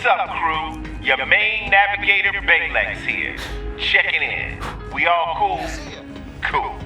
up, crew? Your main navigator, Baylex here. Checking in. We all cool? Cool.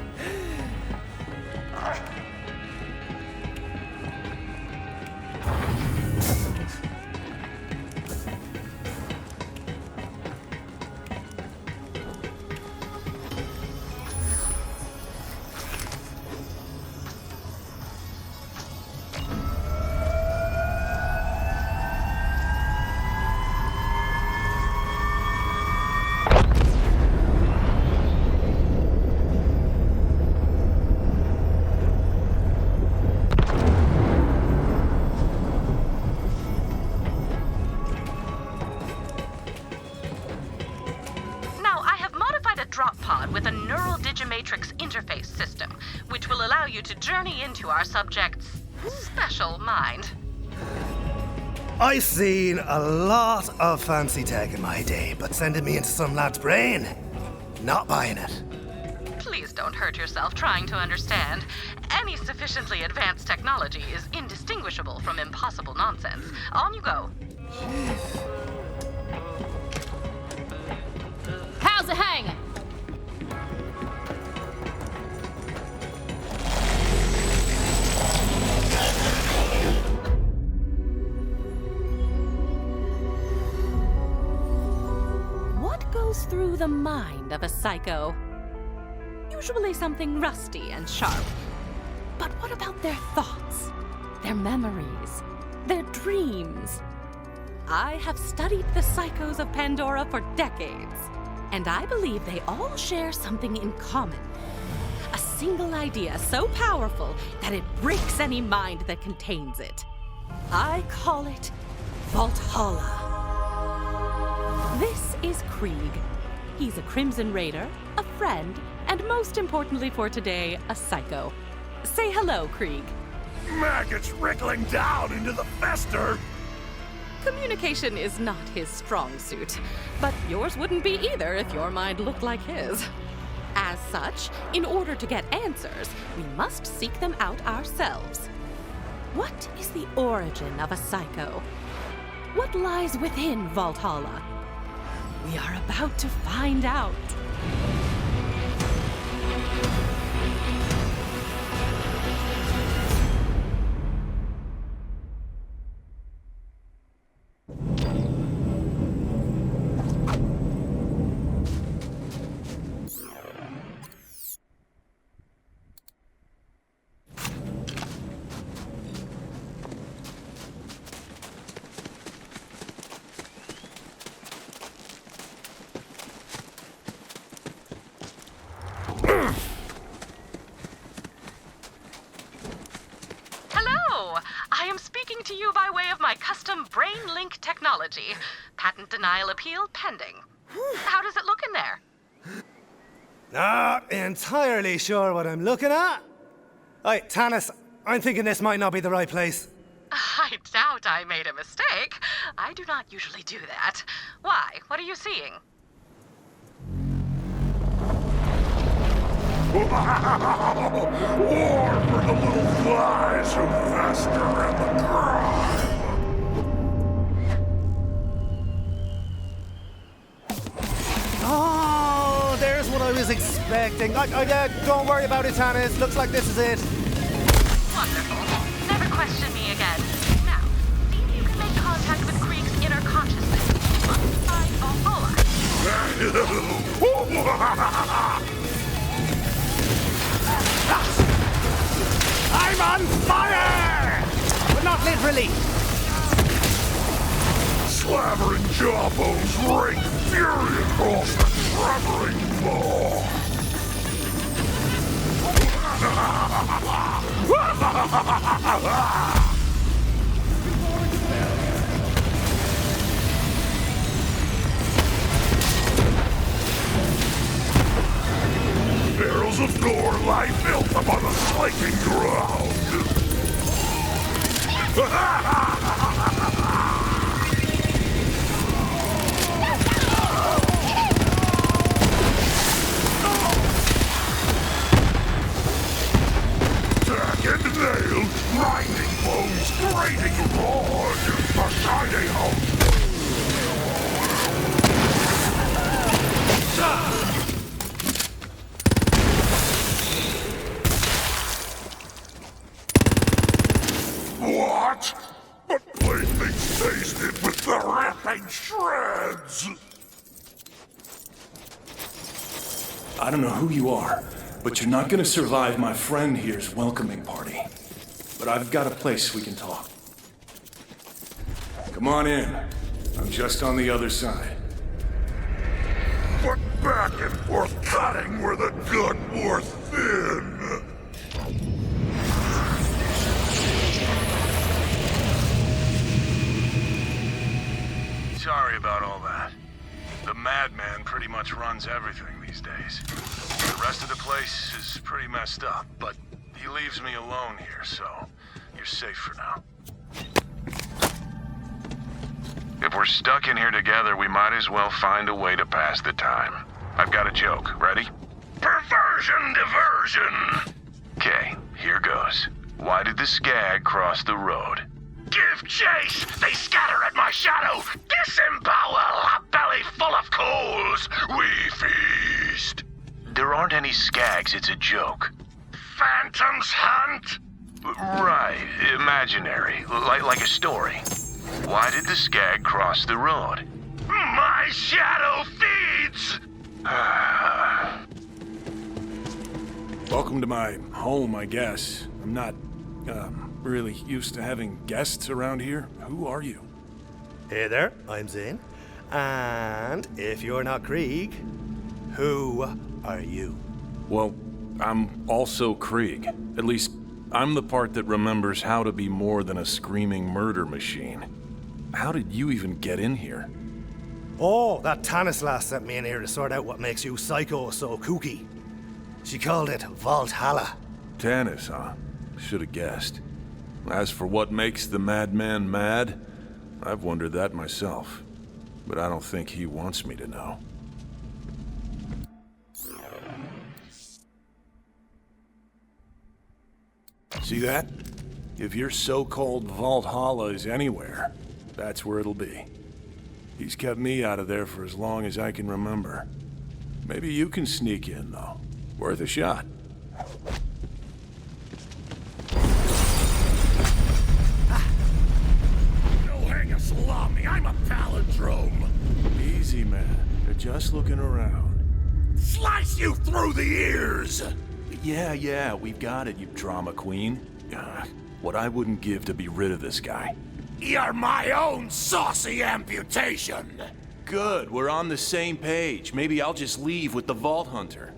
Interface system, which will allow you to journey into our subject's special mind. I've seen a lot of fancy tech in my day, but sending me into some lad's brain? Not buying it. Please don't hurt yourself trying to understand. Any sufficiently advanced technology is indistinguishable from impossible nonsense. On you go. Jeez. How's it hanging? Through the mind of a psycho. Usually something rusty and sharp. But what about their thoughts, their memories, their dreams? I have studied the psychos of Pandora for decades, and I believe they all share something in common. A single idea so powerful that it breaks any mind that contains it. I call it Valhalla. This is Krieg. He's a Crimson Raider, a friend, and most importantly for today, a psycho. Say hello, Krieg. Maggots wriggling down into the fester! Communication is not his strong suit, but yours wouldn't be either if your mind looked like his. As such, in order to get answers, we must seek them out ourselves. What is the origin of a psycho? What lies within Valhalla? We are about to find out. To you by way of my custom brain link technology. Patent denial appeal pending. How does it look in there? Not entirely sure what I'm looking at. Hey, Tannis, I'm thinking this might not be the right place. I doubt I made a mistake. I do not usually do that. Why? What are you seeing? War for the little flies who fester in the grime! Oh, there's what I was expecting. Don't worry about it, Tannis. Looks like this is it. Wonderful. Never question me again. Now, see if you can make contact with Krieg's inner consciousness. Must find Valhalla. I'm on fire! But not literally. Slavering jawbones rake fury across the trembling floor. Barrels of gore lie filth upon the slaking ground. Tack and nail, grinding bones, grating rod, a shining house. shreds! I don't know who you are, but you're not gonna survive my friend here's welcoming party. But I've got a place we can talk. Come on in. I'm just on the other side. But back and forth cutting where the good wore thin! Sorry about all that. The madman pretty much runs everything these days. The rest of the place is pretty messed up, but he leaves me alone here, so you're safe for now. If we're stuck in here together, we might as well find a way to pass the time. I've got a joke. Ready? Perversion diversion! Okay, here goes. Why did the skag cross the road? Give chase! They scatter at my shadow! Disembowel! A belly full of coals! We feast! There aren't any skags, it's a joke. Phantoms hunt! Right, imaginary, like a story. Why did the skag cross the road? My shadow feeds! Welcome to my home, I guess. I'm not, really used to having guests around here. Who are you? Hey there, I'm Zane. And if you're not Krieg, who are you? Well, I'm also Krieg. At least, I'm the part that remembers how to be more than a screaming murder machine. How did you even get in here? Oh, that Tannis lass sent me in here to sort out what makes you psycho so kooky. She called it Valhalla. Tannis, huh? Should have guessed. As for what makes the madman mad, I've wondered that myself. But I don't think he wants me to know. See that? If your so-called Valhalla is anywhere, that's where it'll be. He's kept me out of there for as long as I can remember. Maybe you can sneak in, though. Worth a shot. No hang a salami, I'm a palindrome! Easy, man. They're just looking around. Slice you through the ears! Yeah, we've got it, you drama queen. What I wouldn't give to be rid of this guy. You're my own saucy amputation! Good, we're on the same page. Maybe I'll just leave with the Vault Hunter.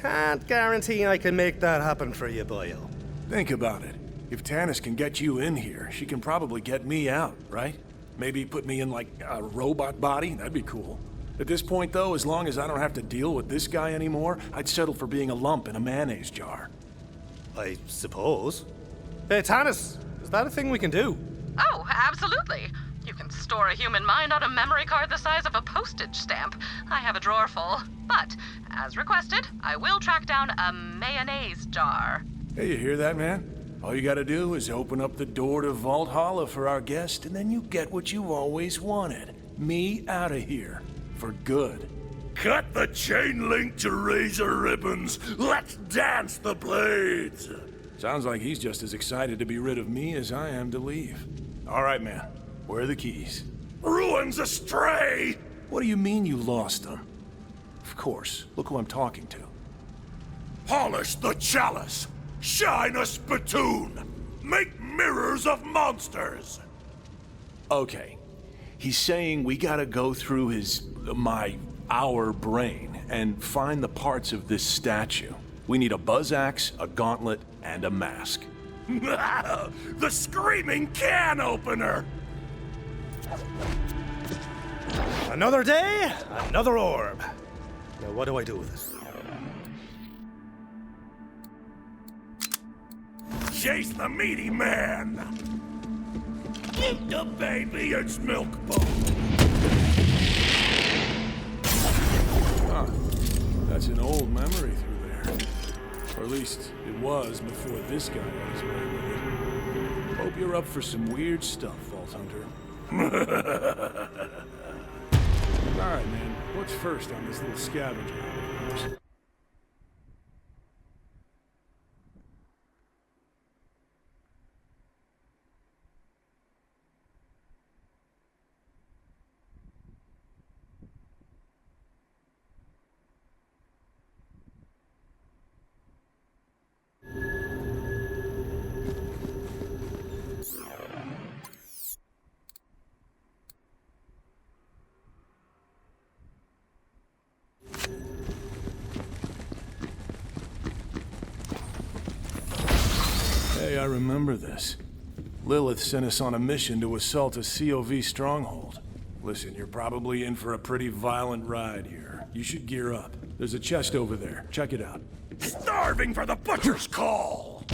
Can't guarantee I can make that happen for you, boyo. Think about it. If Tannis can get you in here, she can probably get me out, right? Maybe put me in, like, a robot body? That'd be cool. At this point, though, as long as I don't have to deal with this guy anymore, I'd settle for being a lump in a mayonnaise jar. I suppose. Hey, Tannis, is that a thing we can do? Oh, absolutely. You can store a human mind on a memory card the size of a postage stamp. I have a drawer full. But, as requested, I will track down a mayonnaise jar. Hey, you hear that, man? All you gotta do is open up the door to Valhalla for our guest, and then you get what you've always wanted. Me out of here. For good. Cut the chain link to razor ribbons! Let's dance the blades! Sounds like he's just as excited to be rid of me as I am to leave. All right, man. Where are the keys? Ruins astray! What do you mean you lost them? Of course. Look who I'm talking to. Polish the chalice! Shine a spittoon! Make mirrors of monsters! Okay. He's saying we gotta go through our brain and find the parts of this statue. We need a buzz axe, a gauntlet, and a mask. The screaming can opener! Another day, another orb. Now, what do I do with it? Chase the meaty man! Give the baby its milk bowl! Huh. That's an old memory through there. Or at least, it was before this guy got his way with it. Hope you're up for some weird stuff, Vault Hunter. Alright, man. What's first on this little scavenger hunt of yours? I remember this. Lilith sent us on a mission to assault a COV stronghold. Listen, you're probably in for a pretty violent ride here. You should gear up. There's a chest over there. Check it out. Starving for the butcher's call!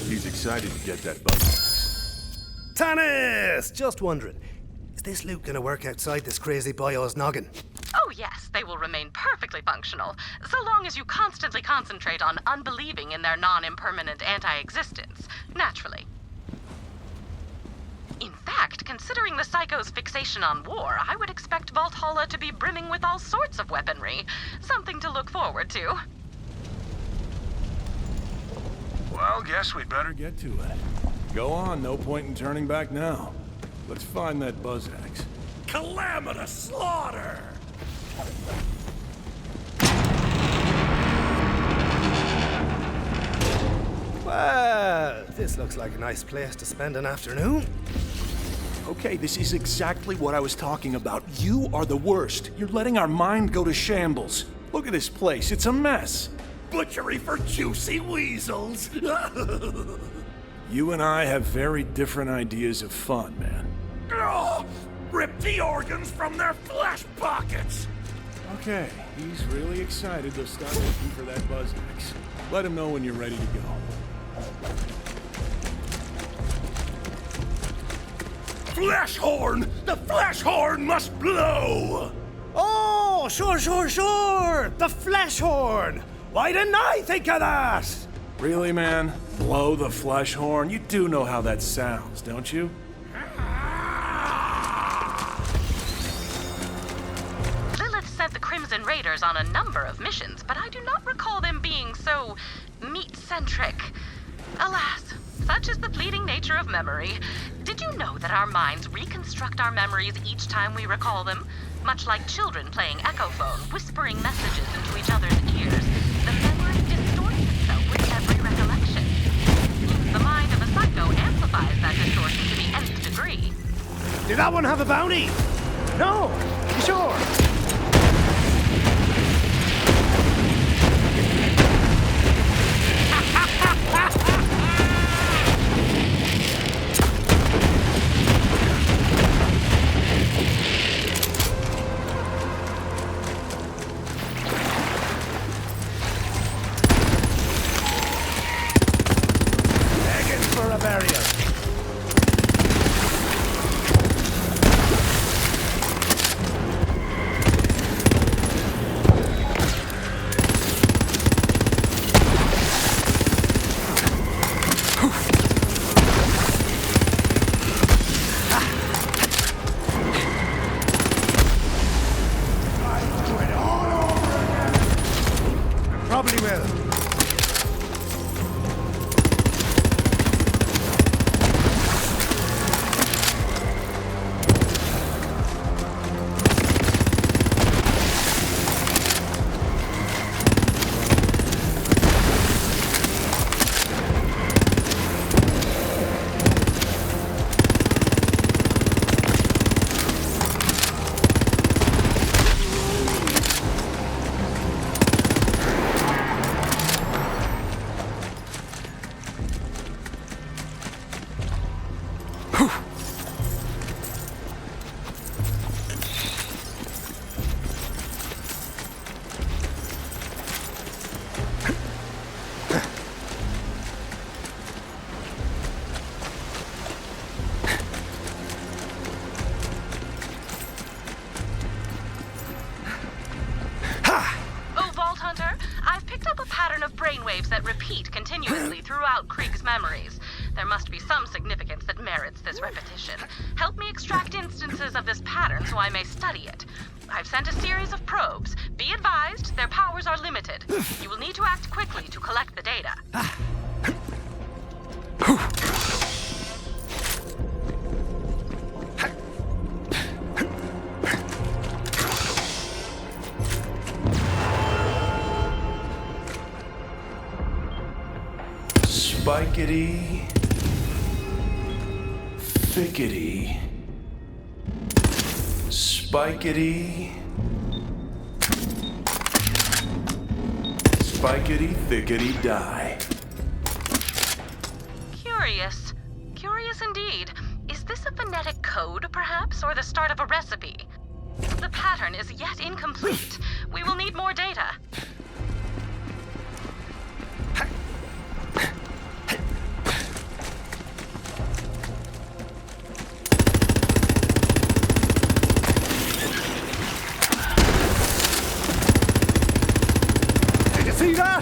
He's excited to get that buzz. Tannis! Just wondering, is this loot gonna work outside this crazy boyo's noggin? Oh, yes, they will remain perfectly functional, so long as you constantly concentrate on unbelieving in their non-impermanent anti-existence, naturally. In fact, considering the Psycho's fixation on war, I would expect Valhalla to be brimming with all sorts of weaponry. Something to look forward to. Well, guess we'd better get to it. Go on, no point in turning back now. Let's find that buzz axe. Calamitous slaughter! Well, this looks like a nice place to spend an afternoon. Okay, this is exactly what I was talking about. You are the worst. You're letting our mind go to shambles. Look at this place. It's a mess. Butchery for juicy weasels! You and I have very different ideas of fun, man. Oh, rip the organs from their flesh pockets! Okay, he's really excited to start looking for that buzz axe. Let him know when you're ready to go. Flesh horn! The flesh horn must blow! Oh, sure. The flesh horn. Why didn't I think of that? Really, man? Blow the flesh horn? You do know how that sounds, don't you? Lilith sent the Crimson Raiders on a number of missions, but I do not recall them being so meat-centric. Alas, such is the fleeting nature of memory. Did you know that our minds reconstruct our memories each time we recall them? Much like children playing echophones, whispering messages into each other's ears, the memory distorts itself with every recollection. The mind of a psycho amplifies that distortion to the nth degree. Did that one have a bounty? No. You sure? Probably will. That repeat continuously throughout Krieg's memories. There must be some significance that merits this repetition. Help me extract instances of this pattern so I may study it. I've sent a series of probes. Be advised, their powers are limited. You will need to act quickly to collect the data. Spikety, thickety, spikety, spikety, thickety, die. Curious. Curious indeed. Is this a phonetic code, perhaps, or the start of a recipe? The pattern is yet incomplete. We will need more data. Did you see that?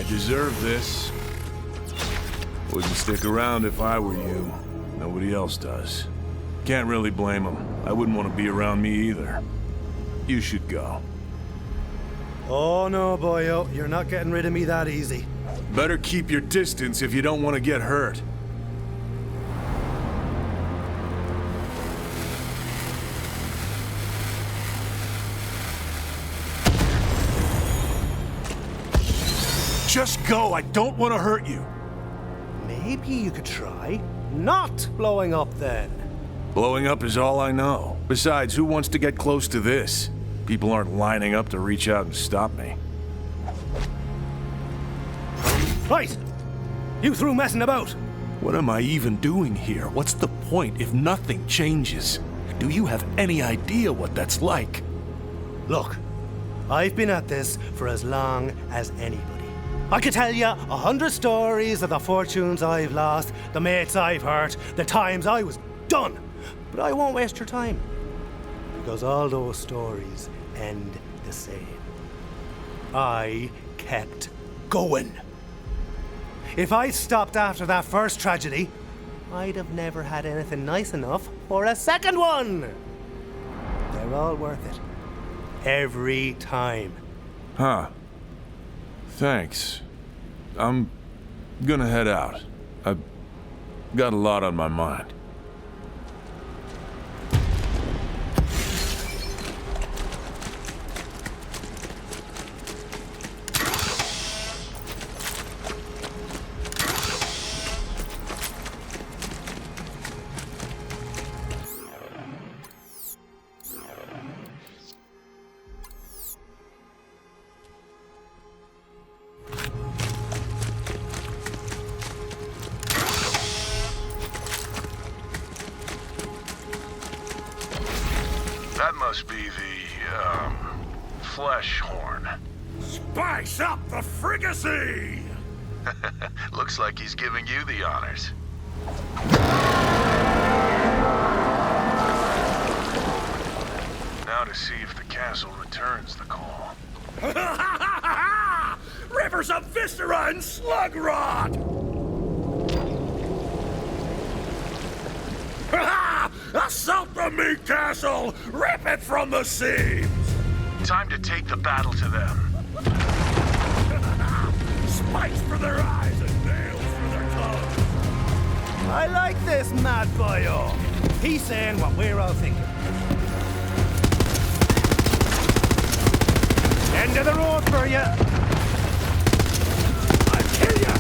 Deserve this. Wouldn't stick around if I were you. Nobody else does. Can't really blame them. I wouldn't want to be around me either. You should go. Oh no, boyo. You're not getting rid of me that easy. Better keep your distance if you don't want to get hurt. Just go. I don't want to hurt you. Maybe you could try not blowing up then. Blowing up is all I know. Besides, who wants to get close to this? People aren't lining up to reach out and stop me. Right! You through messing about? What am I even doing here? What's the point if nothing changes? Do you have any idea what that's like? Look, I've been at this for as long as anybody. I could tell you 100 stories of the fortunes I've lost, the mates I've hurt, the times I was done. But I won't waste your time. Because all those stories end the same. I kept going. If I'd stopped after that first tragedy, I'd have never had anything nice enough for a second one. They're all worth it. Every time. Huh. Thanks. I'm Gonna head out. I've got a lot on my mind. That must be the, flesh horn. Spice up the fricassee! Looks like he's giving you the honors. Now to see if the castle returns the call. Rivers of viscera and slug rot! Assault the meat castle! Rip it from the seams! Time to take the battle to them. Spikes for their eyes and nails for their tongues! I like this mad boyo. He's saying what we're all thinking. End of the road for you. I'll kill you!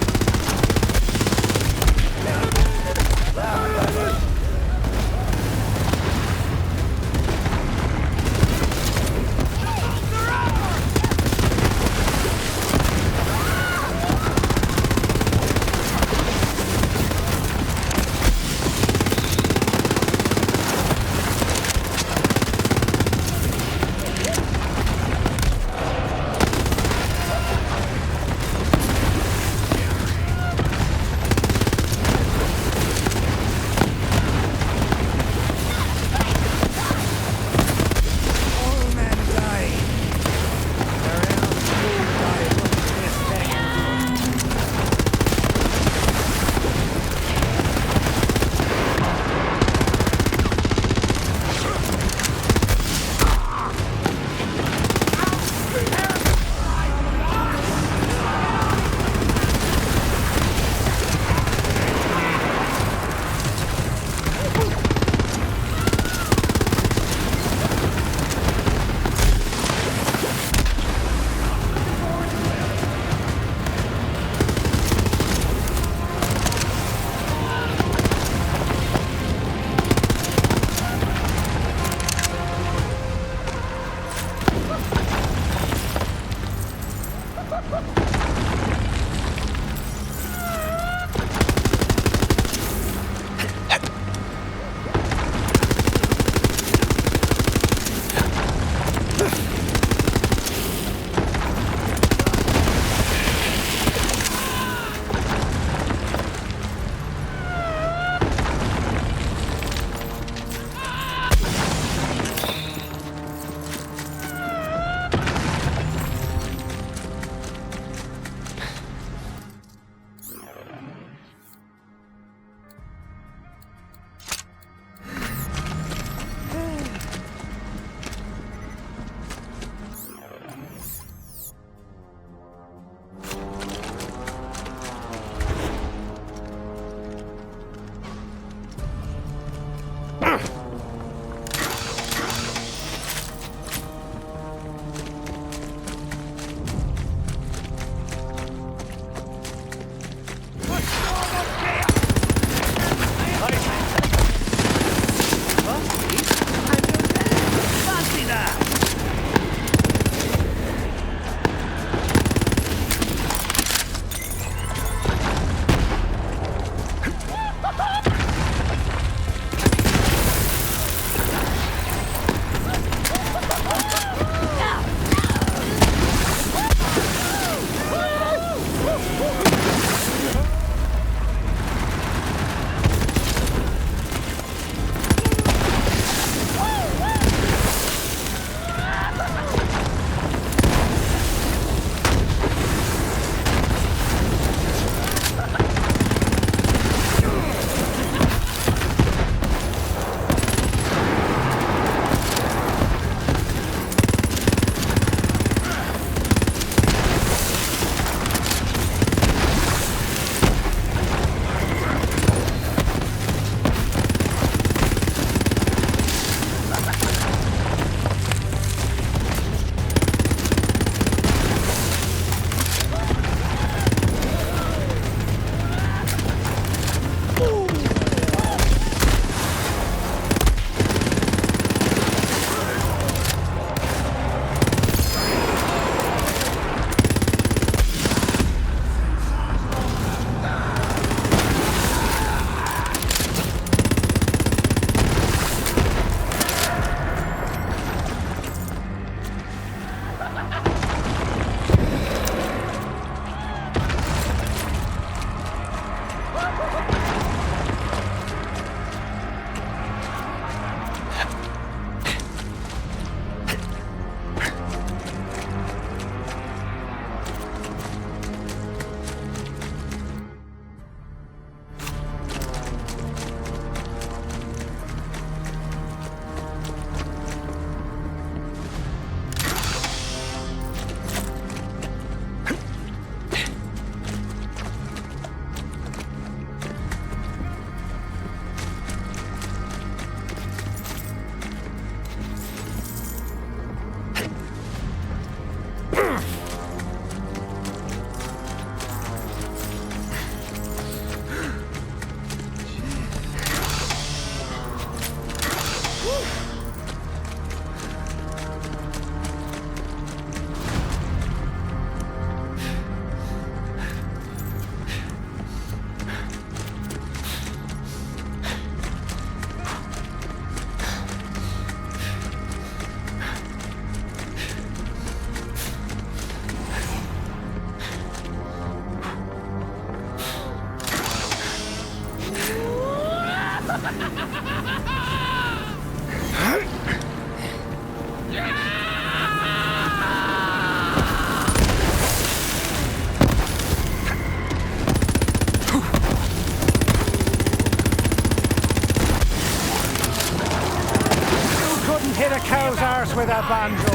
Hit a cow's arse with a banjo.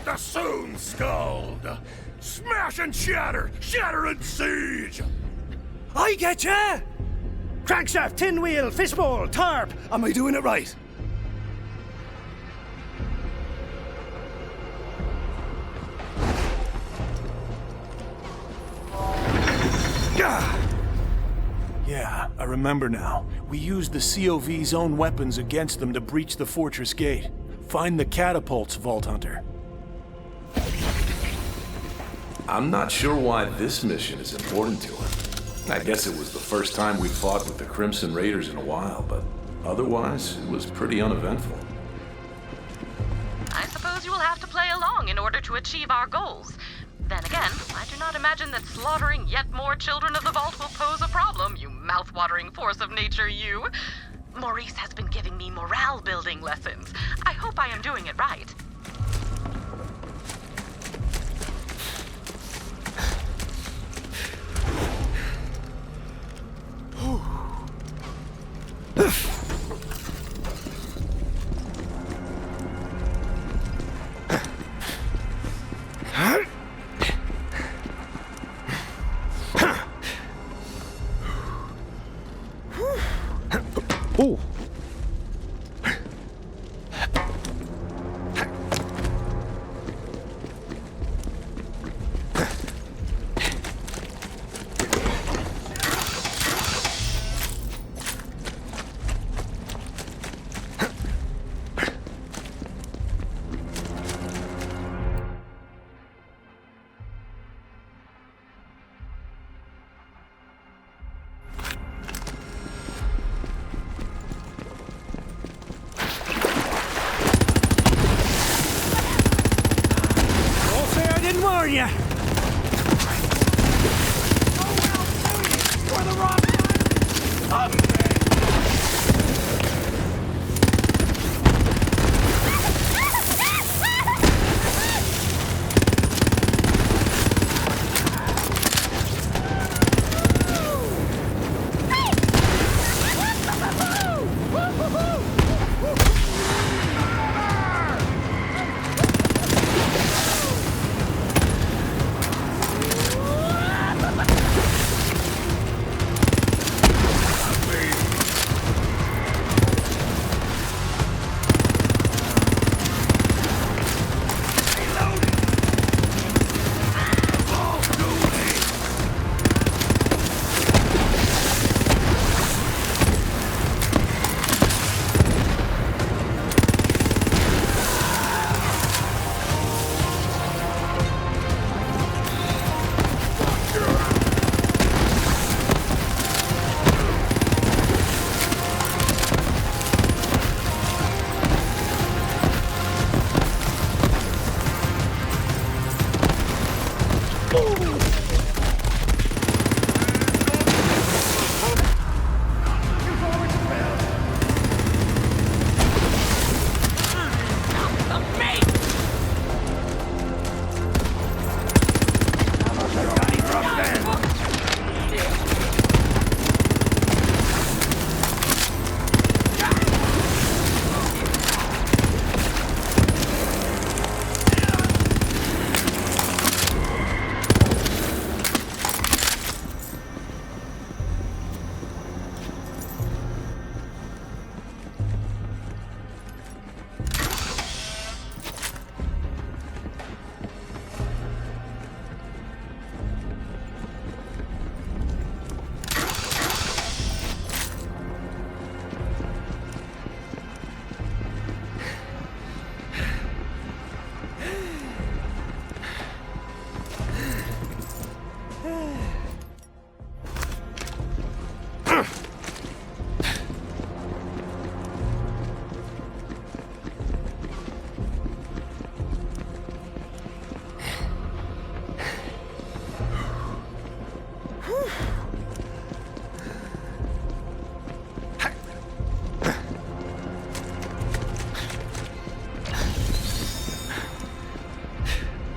The soon scald! Smash and shatter! Shatter and siege! I get ya! Crankshaft, tin wheel, fishbowl, tarp. Am I doing it right? Yeah, I remember now. We used the COV's own weapons against them to breach the fortress gate. Find the catapults, Vault Hunter. I'm not sure why this mission is important to him. I guess it was the first time we fought with the Crimson Raiders in a while, but otherwise, it was pretty uneventful. I suppose you will have to play along in order to achieve our goals. Then again, I do not imagine that slaughtering yet more children of the Vault will pose a problem, you mouth-watering force of nature, you. Maurice has been giving me morale-building lessons. I hope I am doing it right. Ooh.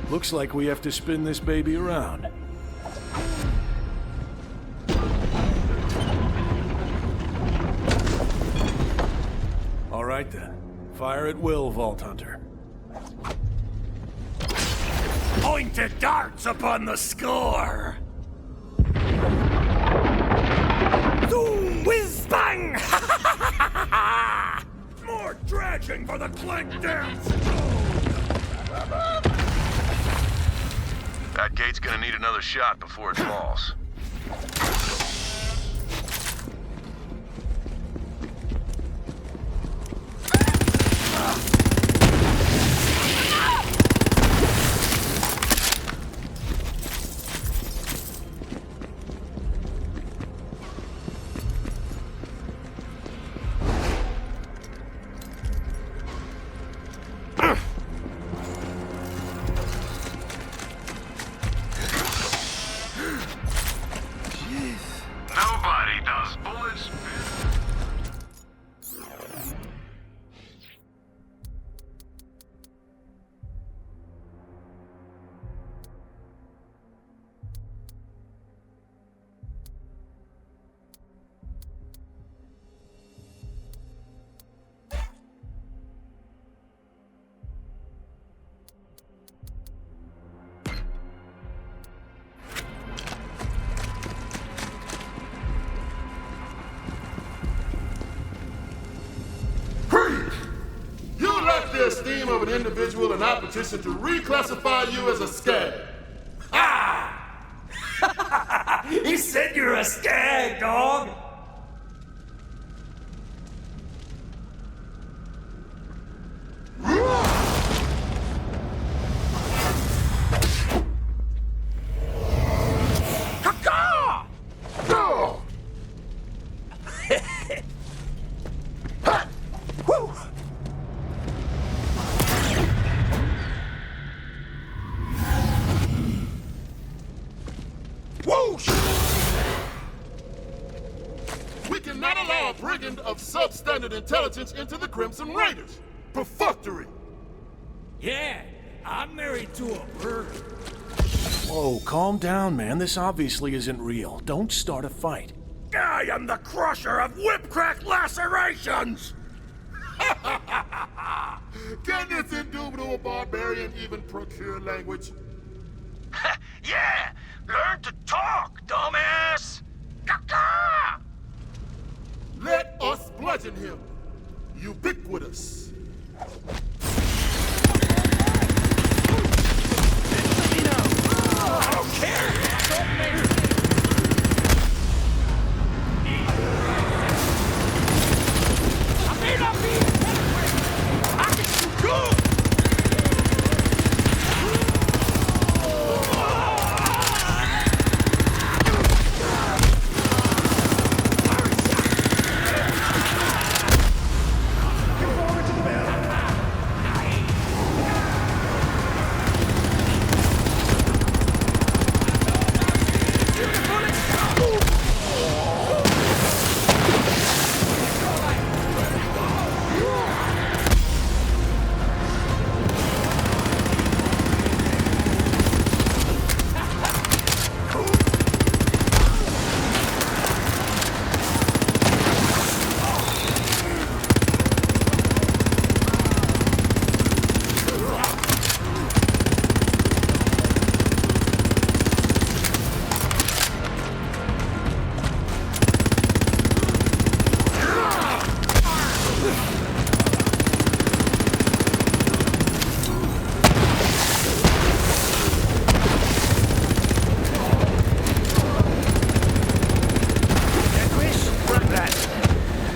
Looks like we have to spin this baby around. All right then. Fire at will, Vault Hunter. Pointed darts upon the score! Zoom, whiz, bang! More dredging for the clank dance! That gate's gonna need another shot before it falls. Nobody does bullets. Krieg! You lack the esteem of an individual and I petition to reclassify you as a skag. Ah! He said you're a skag, dog! Caw-caw! Go! Ha! Woo! Whoosh! We cannot allow a brigand of substandard intelligence into the Crimson Raiders. Perfunctory. Yeah, I'm married to a bird. Whoa, calm down, man. This obviously isn't real. Don't start a fight. I am the crusher of whip-crack lacerations! Can this indubitable barbarian even procure language? Yeah! Learn to talk, dumbass! Caw-caw! Let us bludgeon him. Ubiquitous. I don't care! I may not be I can shoot good!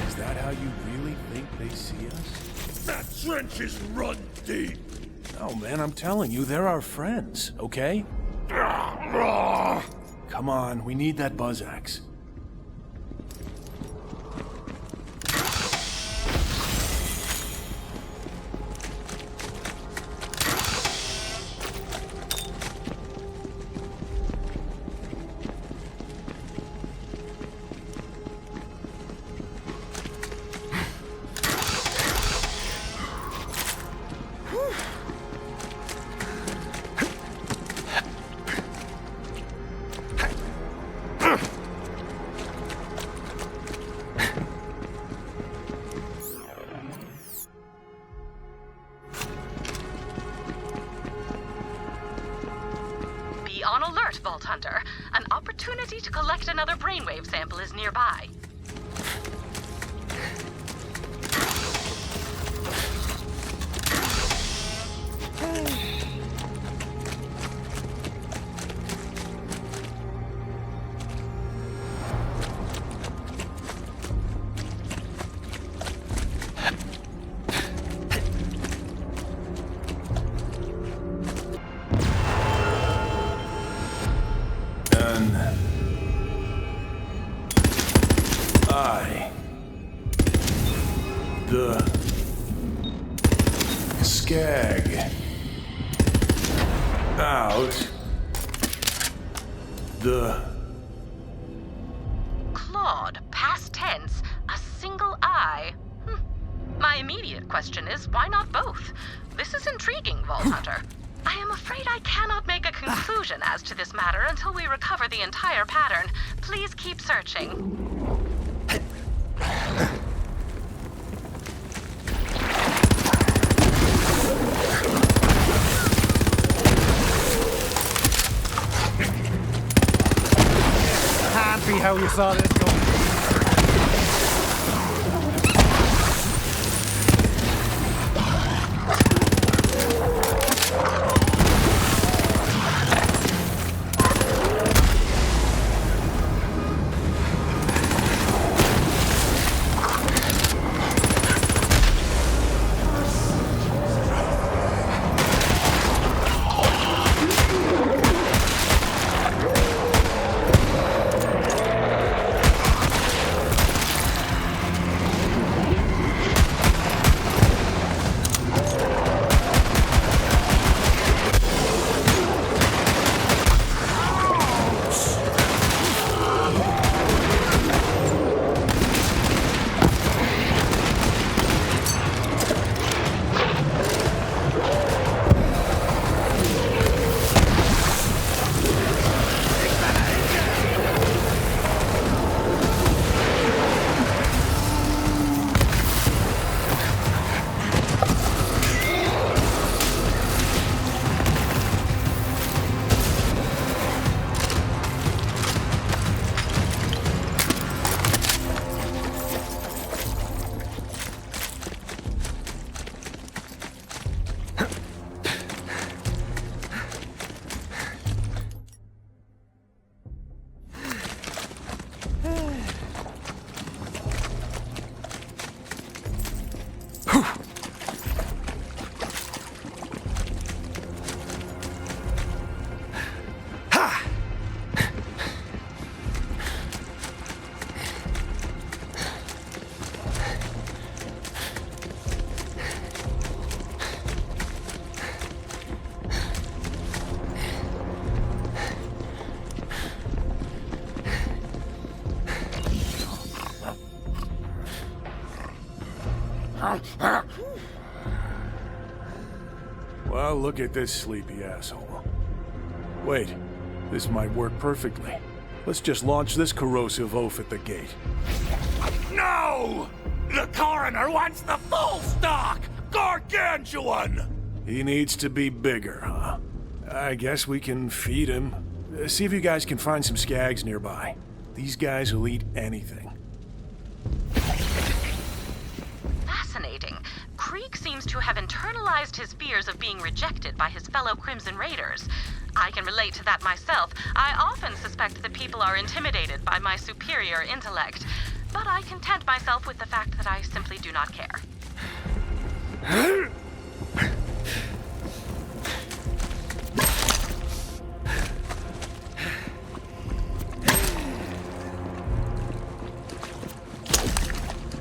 Is that how you really think they see us? That trench is run deep! No, man, I'm telling you, they're our friends, okay? Come on, we need that buzz axe. on alert, Vault Hunter. An opportunity to collect another brainwave sample is nearby. Claude, past tense, a single eye. My immediate question is, why not both? This is intriguing, Vault Hunter. I am afraid I cannot make a conclusion as to this matter until we recover the entire pattern. Please keep searching. Can't be how you saw this going. Well, look at this sleepy asshole. Wait, this might work perfectly. Let's just launch this corrosive oaf at the gate. No! The coroner wants the full stock! Gargantuan! He needs to be bigger, huh? I guess we can feed him. See if you guys can find some skags nearby. These guys will eat anything. Fascinating. Krieg seems to have internalized his fears of being rejected by his fellow Crimson Raiders. I can relate to that myself. I often suspect that people are intimidated by my superior intellect, but I content myself with the fact that I simply do not care.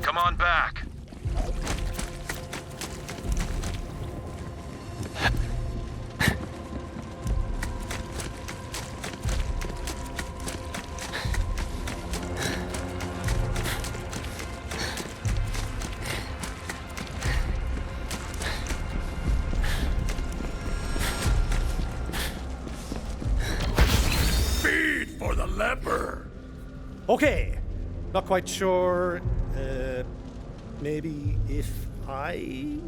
Come on back. Feed for the leper! Okay, not quite sure. Maybe if I...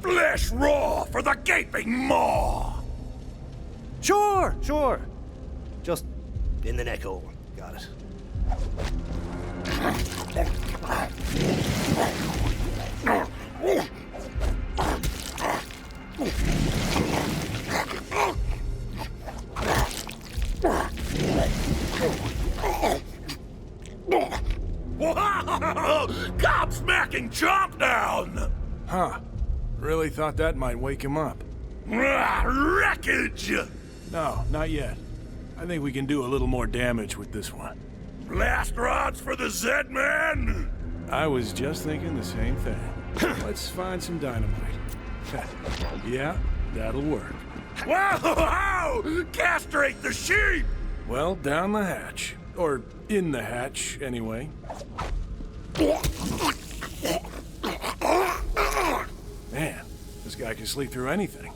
Flesh raw for the gaping maw! Sure, sure. Just in the neck hole. Got it. Gobsmacking chomp down! Huh. Really thought that might wake him up. Wreckage! No, not yet. I think we can do a little more damage with this one. Blast rods for the Z-Man! I was just thinking the same thing. Let's find some dynamite. Yeah, that'll work. Wow! Castrate the sheep! Well, down the hatch. Or in the hatch, anyway. Man, this guy can sleep through anything.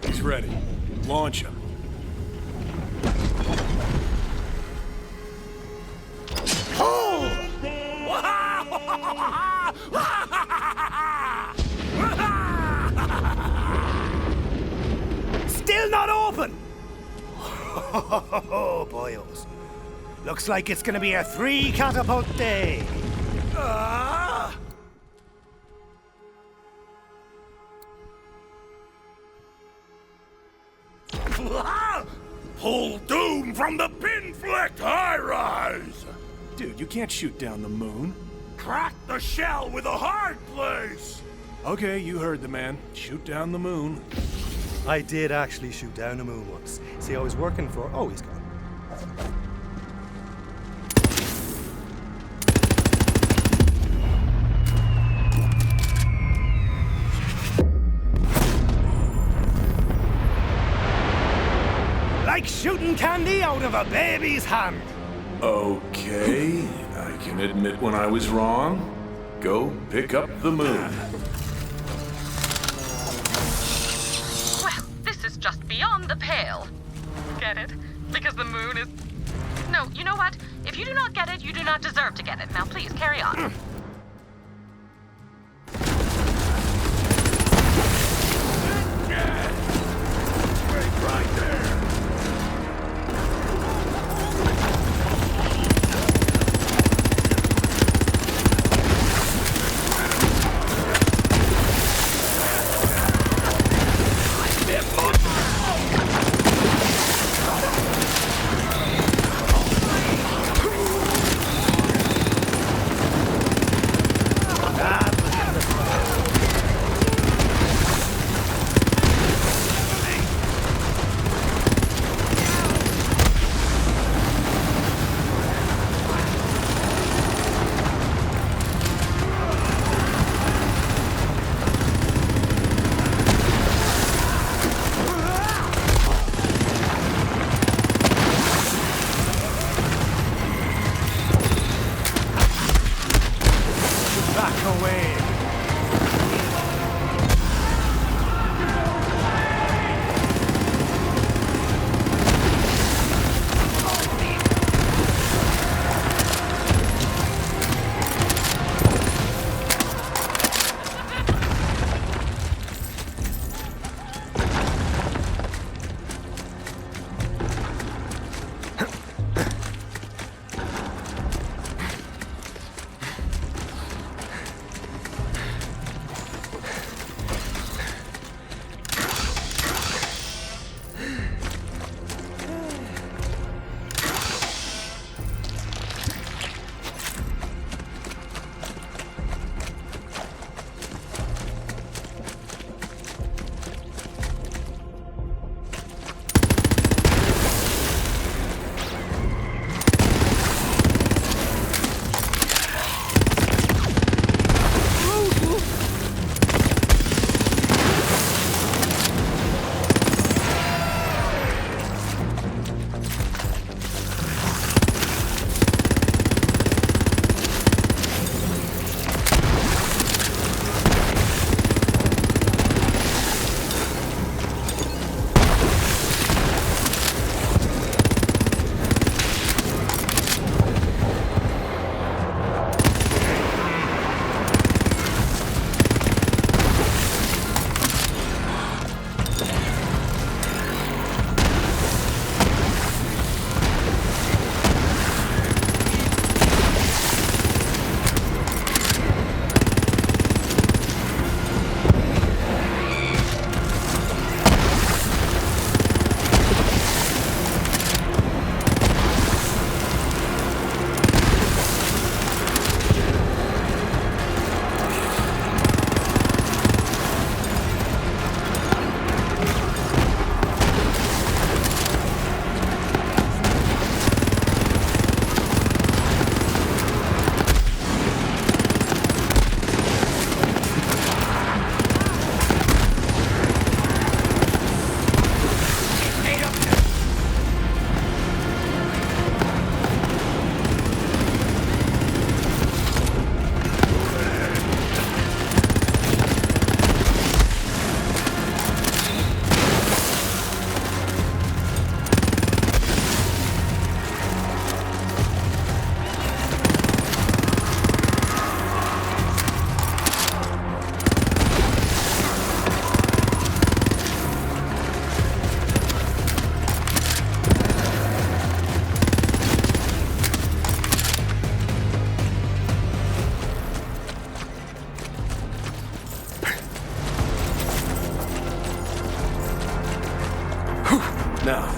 He's ready. Launch him. Still not open! Oh, boyos. Looks like it's gonna be a 3 catapult day. Pull doom from the pinflecked high-rise! Dude, you can't shoot down the moon. Crack the shell with a hard place! Okay, you heard the man. Shoot down the moon. I did actually shoot down the moon once. See, I was working for... Oh, he's gone. Like shooting candy out of a baby's hand. Okay, I can admit when I was wrong. Go pick up the moon. Well, this is just beyond the pale. Get it? Because the moon is... No, you know what? If you do not get it, you do not deserve to get it. Now please, carry on. Right there!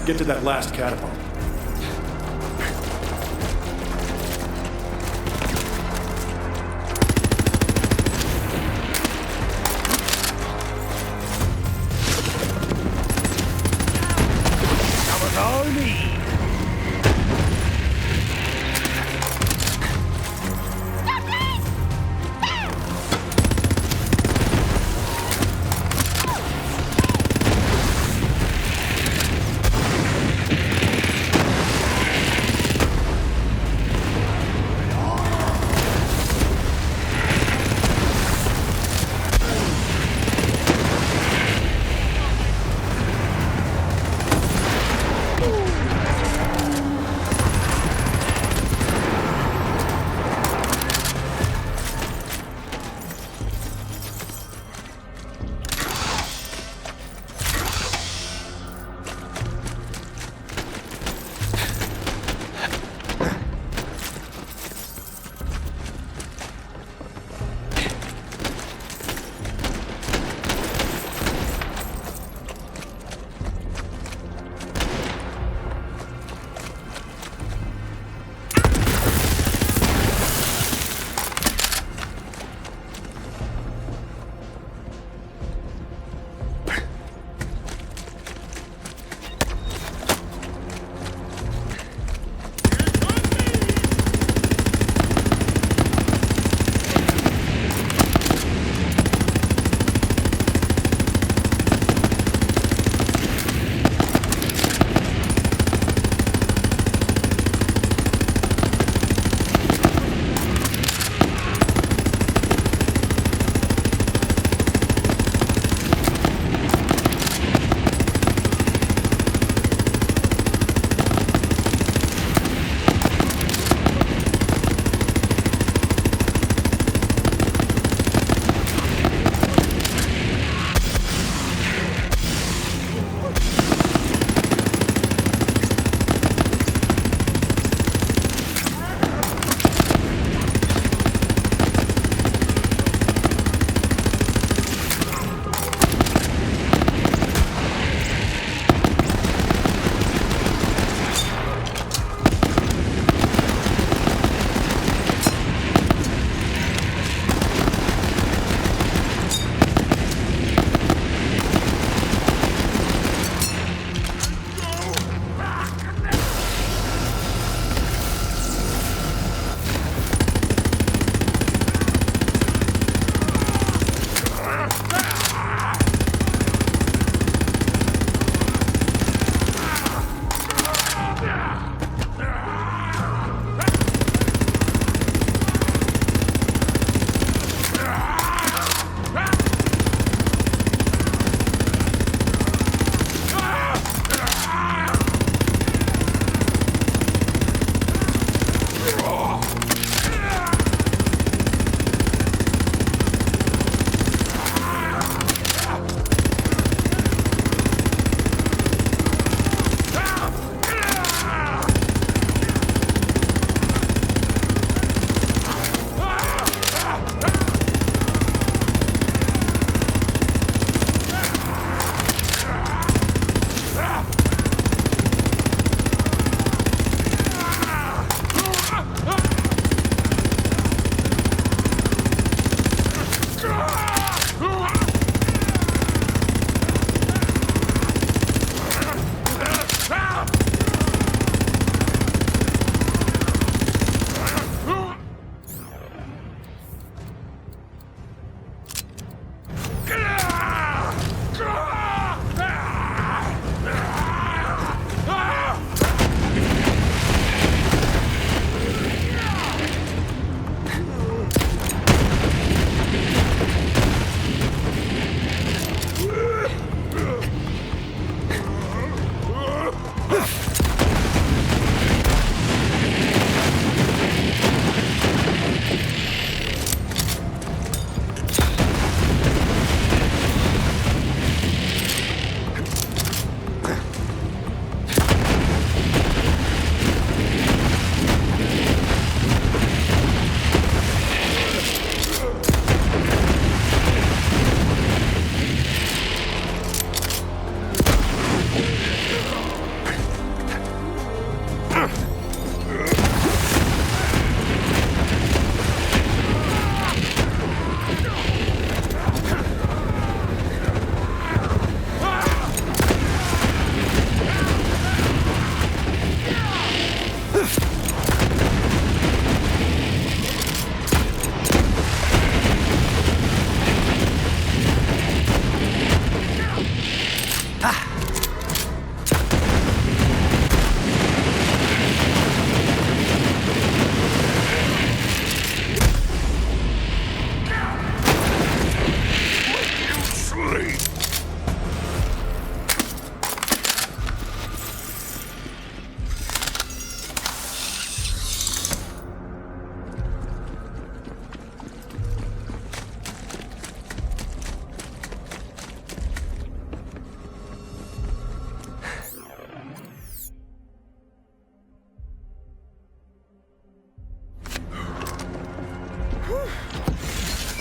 Get to that last catapult. That was all me.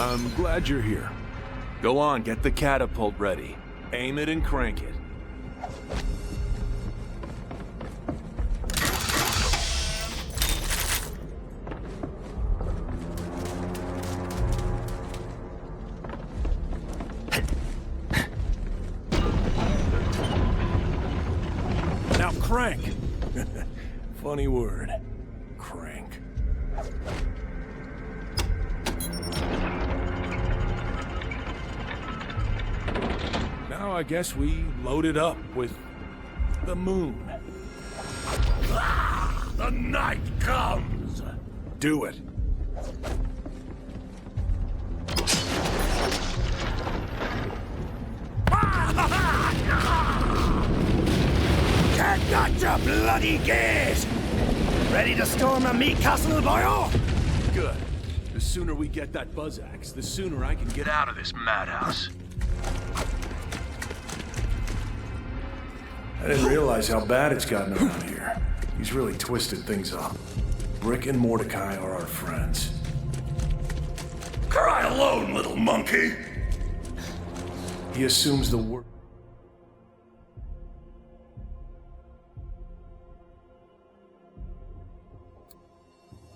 I'm glad you're here. Go on, get the catapult ready. Aim it and crank it. Now crank! Funny word. Crank. Now I guess we load it up with the moon. Ah, the night comes! Do it. Get got your bloody gate! Ready to storm a meat castle, boyo? Good. The sooner we get that buzz axe, the sooner I can get out of this madhouse. I didn't realize how bad it's gotten around here. He's really twisted things up. Brick and Mordecai are our friends. Cry alone, little monkey! He assumes the worst.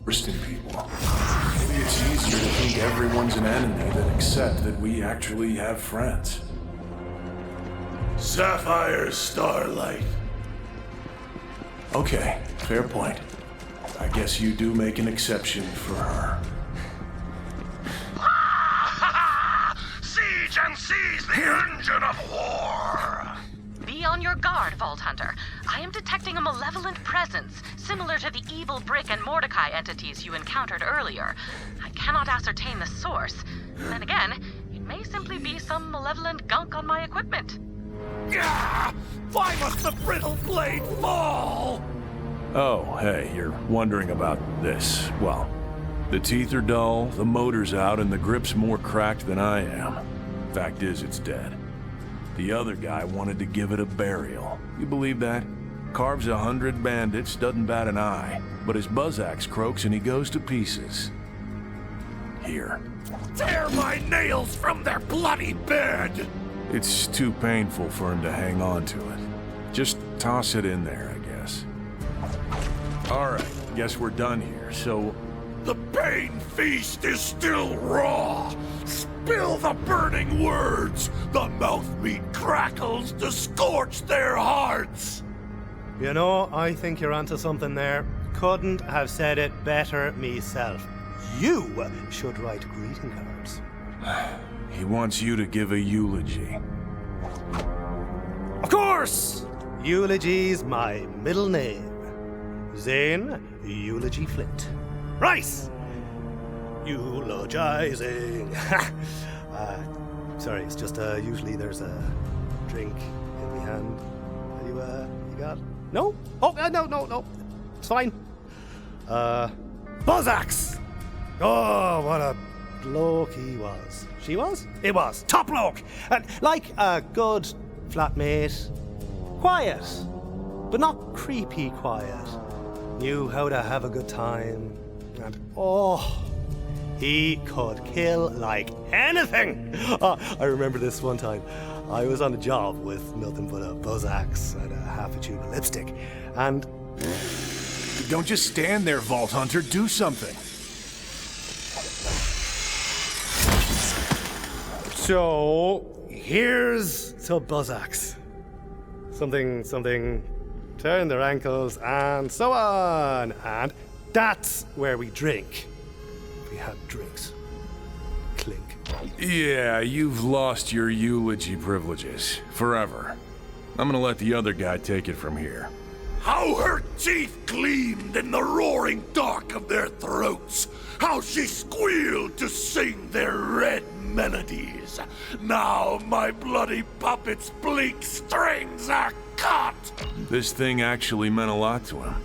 In people. Maybe it's easier to think everyone's an enemy than accept that we actually have friends. Sapphire Starlight. Okay, fair point. I guess you do make an exception for her. Siege and seize the engine of war! Be on your guard, Vault Hunter. I am detecting a malevolent presence, similar to the evil Brick and Mordecai entities you encountered earlier. I cannot ascertain the source. Then again, it may simply be some malevolent gunk on my equipment. Gah! Why must the brittle blade fall? Oh, hey, you're wondering about this. Well, the teeth are dull, the motor's out, and the grip's more cracked than I am. Fact is, it's dead. The other guy wanted to give it a burial. You believe that? Carves 100 bandits, doesn't bat an eye, but his buzz axe croaks and he goes to pieces. Here. Tear my nails from their bloody bed! It's too painful for him to hang on to it. Just toss it in there, I guess. Alright, guess we're done here, so... The pain feast is still raw! Spill the burning words! The mouth meat crackles to scorch their hearts! You know, I think you're onto something there. Couldn't have said it better myself. You should write greeting cards. He wants you to give a eulogy. Of course! Eulogy's my middle name. Zane Eulogy Flint. Right! Eulogizing. Sorry, it's just usually there's a drink in my hand. You got? No? Oh, no. It's fine. Buzz axe! Oh, what a bloke he was. She was? It was. Top bloke! And like a good flatmate. Quiet, but not creepy quiet. Knew how to have a good time. And oh, he could kill like anything. I remember this one time. I was on a job with nothing but a buzz axe and a half a tube of lipstick. And don't just stand there, Vault Hunter. Do something. so here's to buzz axe. Something, turn their ankles and so on. And that's where we drink. We had drinks. Clink. Yeah, you've lost your eulogy privileges. Forever. I'm gonna let the other guy take it from here. How her teeth gleamed in the roaring dark of their throats. How she squealed to sing their red melodies. Now my bloody puppet's bleak strings are cut. This thing actually meant a lot to him.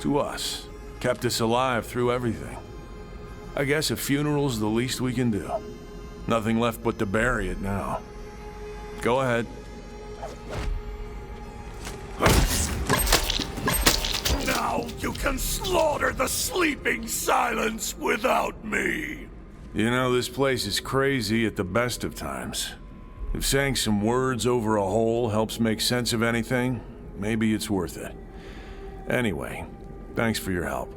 To us. Kept us alive through everything. I guess a funeral's the least we can do. Nothing left but to bury it now. Go ahead. Now you can slaughter the sleeping silence without me. You know, this place is crazy at the best of times. If saying some words over a hole helps make sense of anything, maybe it's worth it. Anyway, thanks for your help.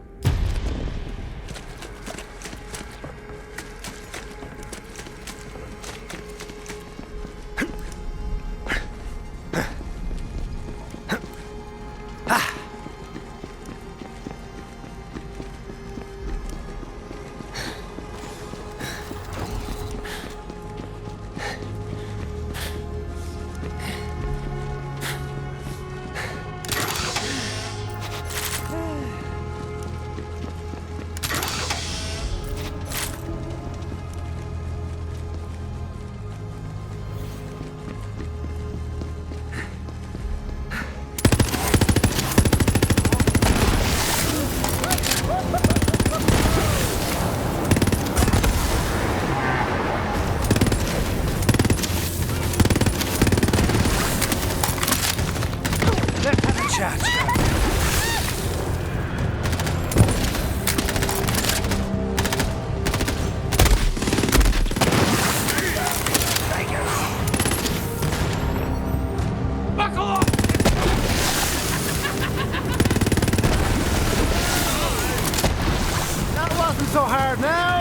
So hard now!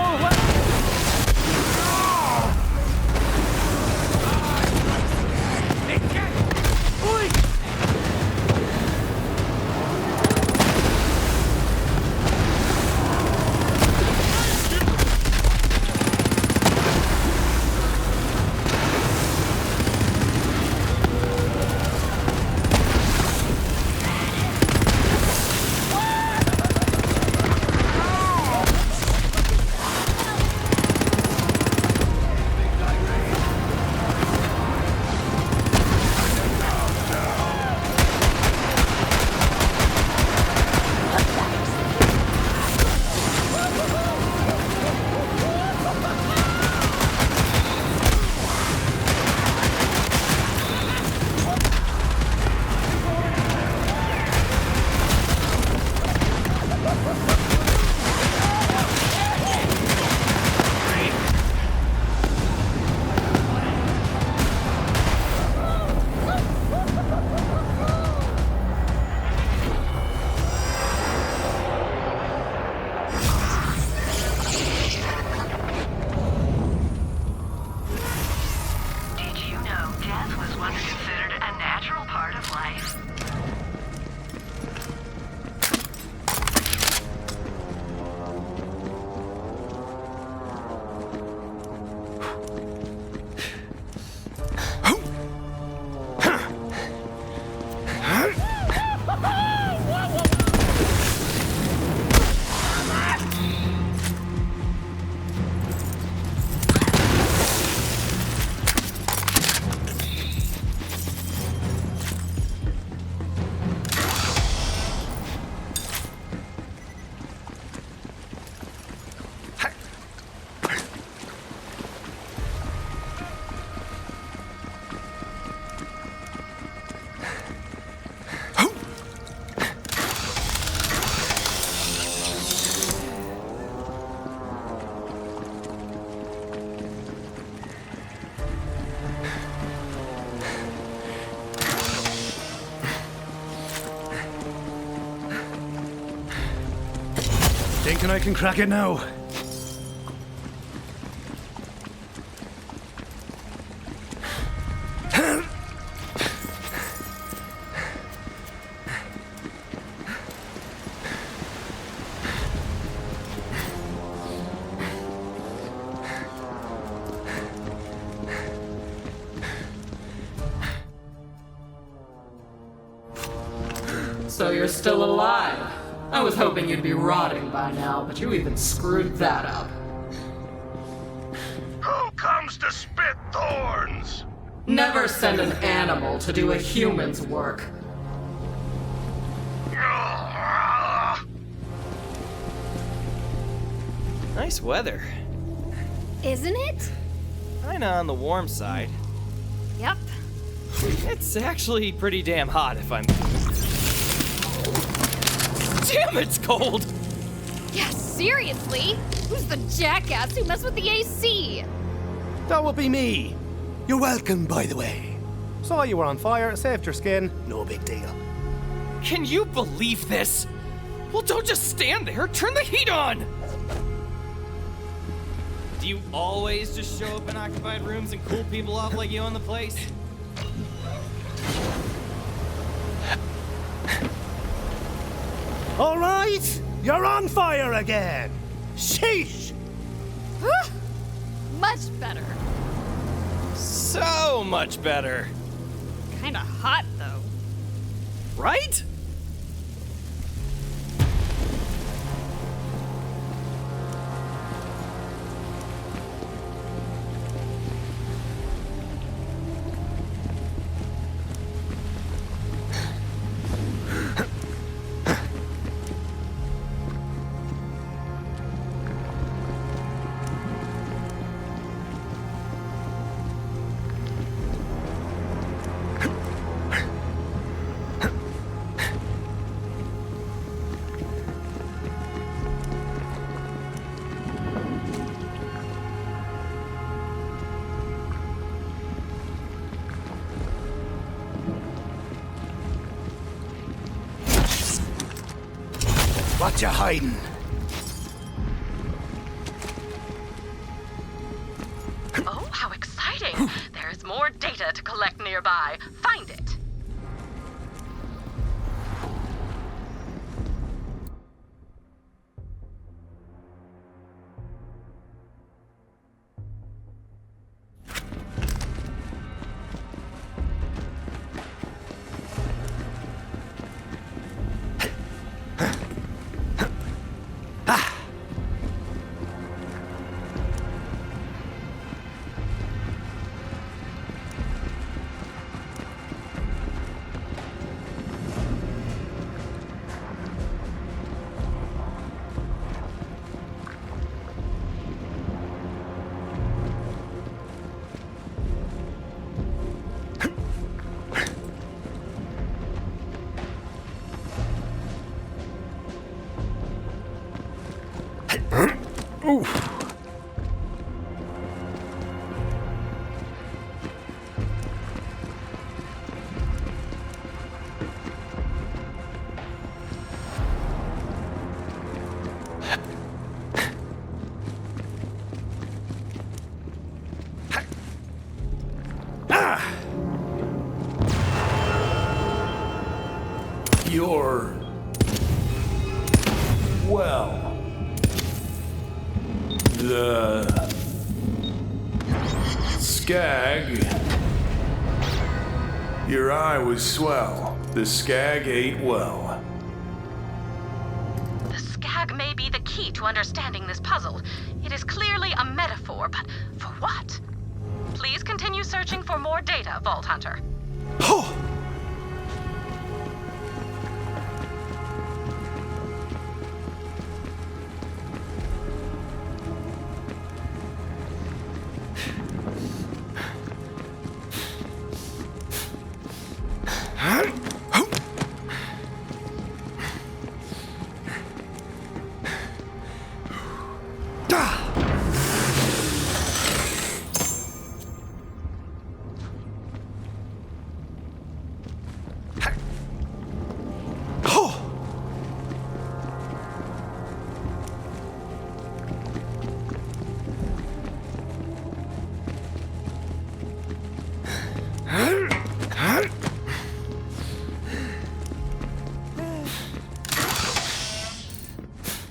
Thinking I can crack it now. So you're still alive. I was hoping you'd be rotting by now, but you even screwed that up. Who comes to spit thorns? Never send an animal to do a human's work. Nice weather. Isn't it? Kinda on the warm side. Yep. It's actually pretty damn hot if I'm... Damn, it's cold! Yeah, seriously? Who's the jackass who messed with the AC? That would be me. You're welcome, by the way. Saw you were on fire, saved your skin, no big deal. Can you believe this? Well, don't just stand there. Turn the heat on! Do you always just show up in occupied rooms and cool people off like you own the place? All right, you're on fire again. Sheesh! Much better. So much better. Kinda hot, though. Right? What you hiding? Oh, how exciting! There's more data to collect nearby. Find it. You're... well... the... skag... Your eye was swell. The skag ate well. The skag may be the key to understanding this puzzle. It is clearly a metaphor, but for what? Please continue searching for more data, Vault Hunter.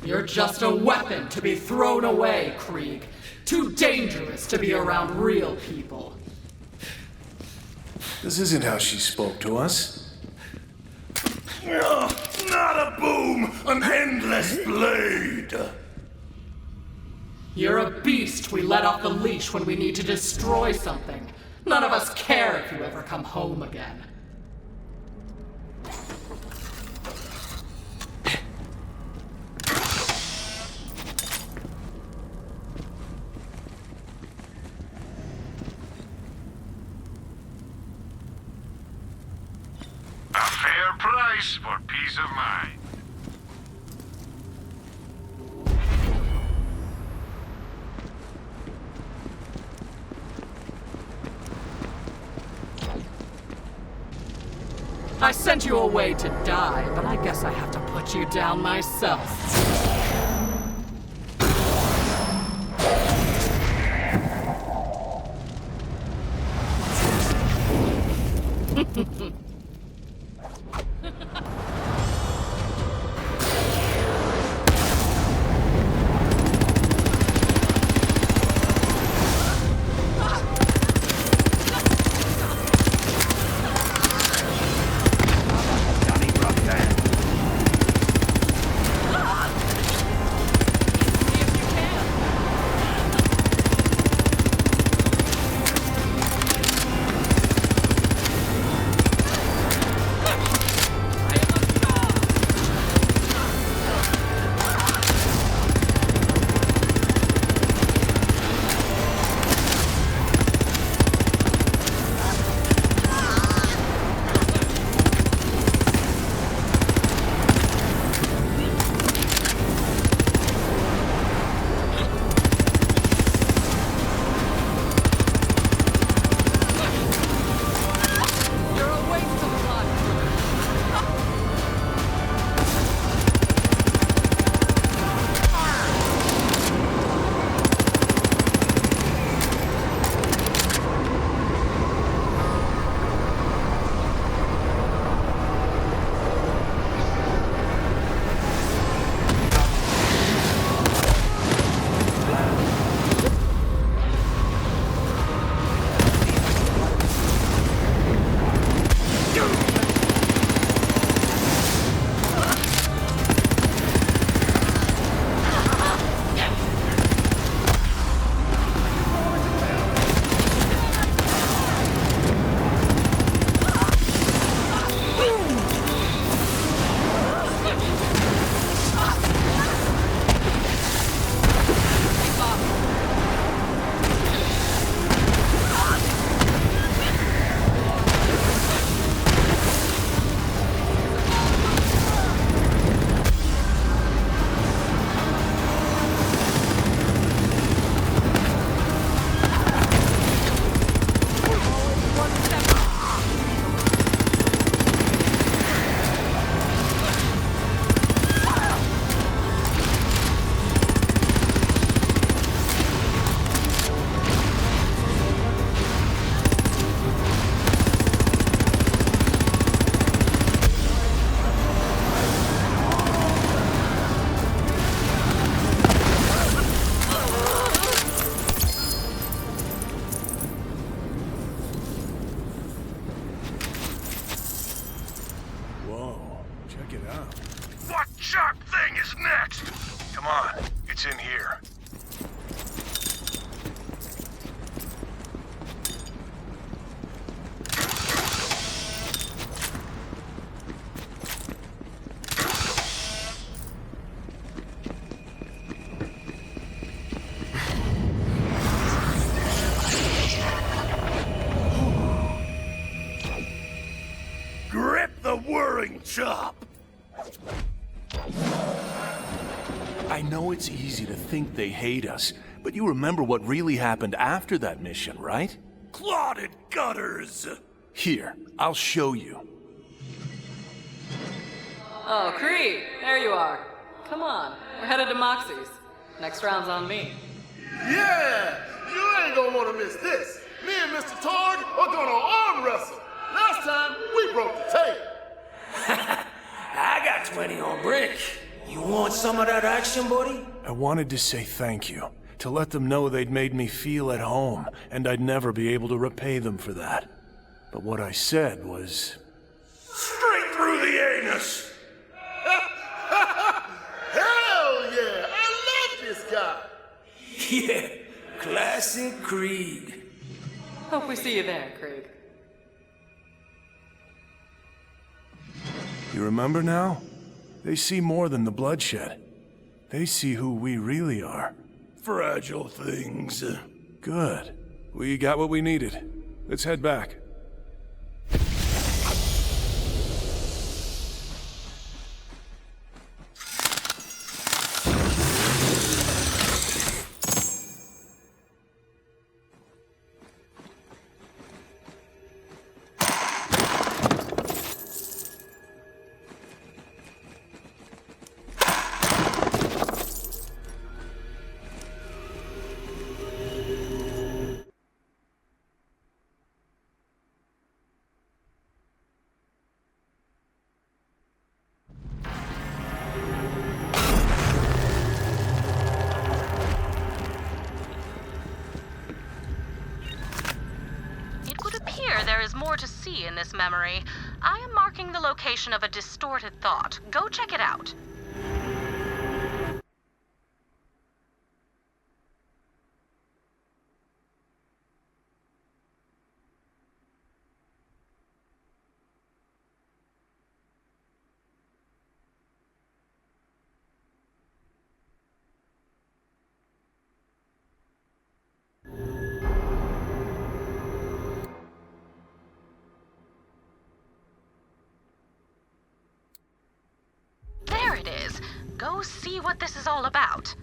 You're just a weapon to be thrown away, Krieg. Too dangerous to be around real people. This isn't how she spoke to us. Not a boom, an endless blade. You're a beast we let off the leash when we need to destroy something. None of us care if you ever come home again. A fair price for peace of mind. I sent you away to die, but I guess I have to put you down myself. What sharp thing is next? Come on, it's in here. Grip the whirring chop! I know it's easy to think they hate us, but you remember what really happened after that mission, right? Clotted gutters! Here, I'll show you. Oh, Krieg, there you are. Come on, we're headed to Moxie's. Next round's on me. Yeah! You ain't gonna wanna miss this. Me and Mr. Targ are gonna arm wrestle. Last time, we broke the tape. I got 20 on brick. You want some of that action, buddy? I wanted to say thank you, to let them know they'd made me feel at home, and I'd never be able to repay them for that. But what I said was... Straight through the anus! Hell yeah! I love this guy! Yeah, classic Krieg. Hope we see you there, Krieg. You remember now? They see more than the bloodshed. They see who we really are. Fragile things. Good. We got what we needed. Let's head back. key in this memory. I am marking the location of a distorted thought. Go check it out. There it is. Go see what this is all about.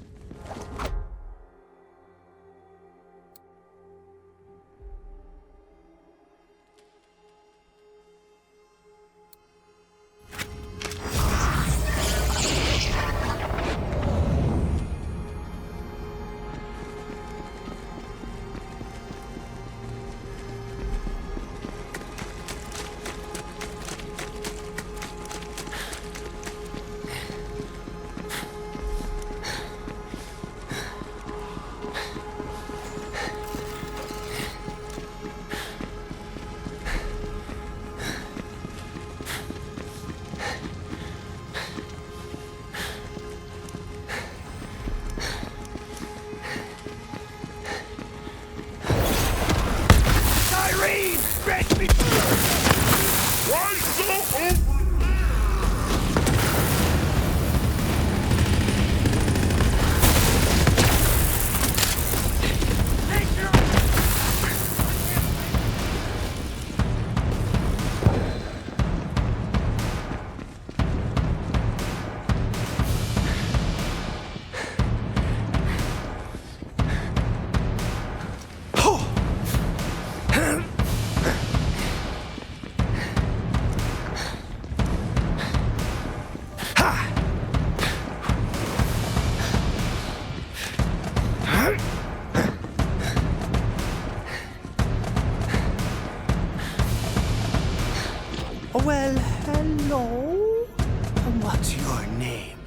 Well, hello? And what's your name?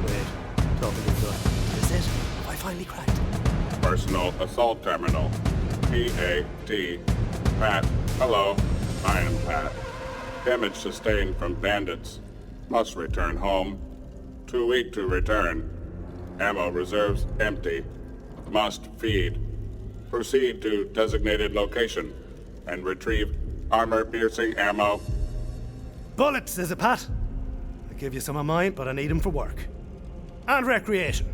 Wait, talking to good. Is it? Have I finally cracked? Personal Assault Terminal. PAT. Pat. Hello. I am Pat. Damage sustained from bandits. Must return home. Too weak to return. Ammo reserves empty. Must feed. Proceed to designated location and retrieve armor-piercing ammo. Bullets, is it, Pat? I give you some of mine, but I need them for work. And recreation.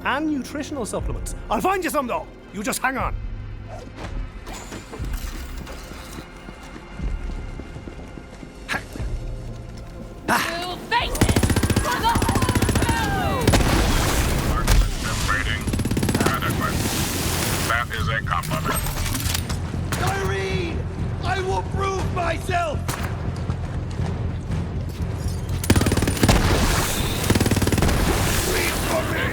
And nutritional supplements. I'll find you some, though. You just hang on. You face it! Rating adequate. That is a compliment. Irene! I will prove myself! Please for me!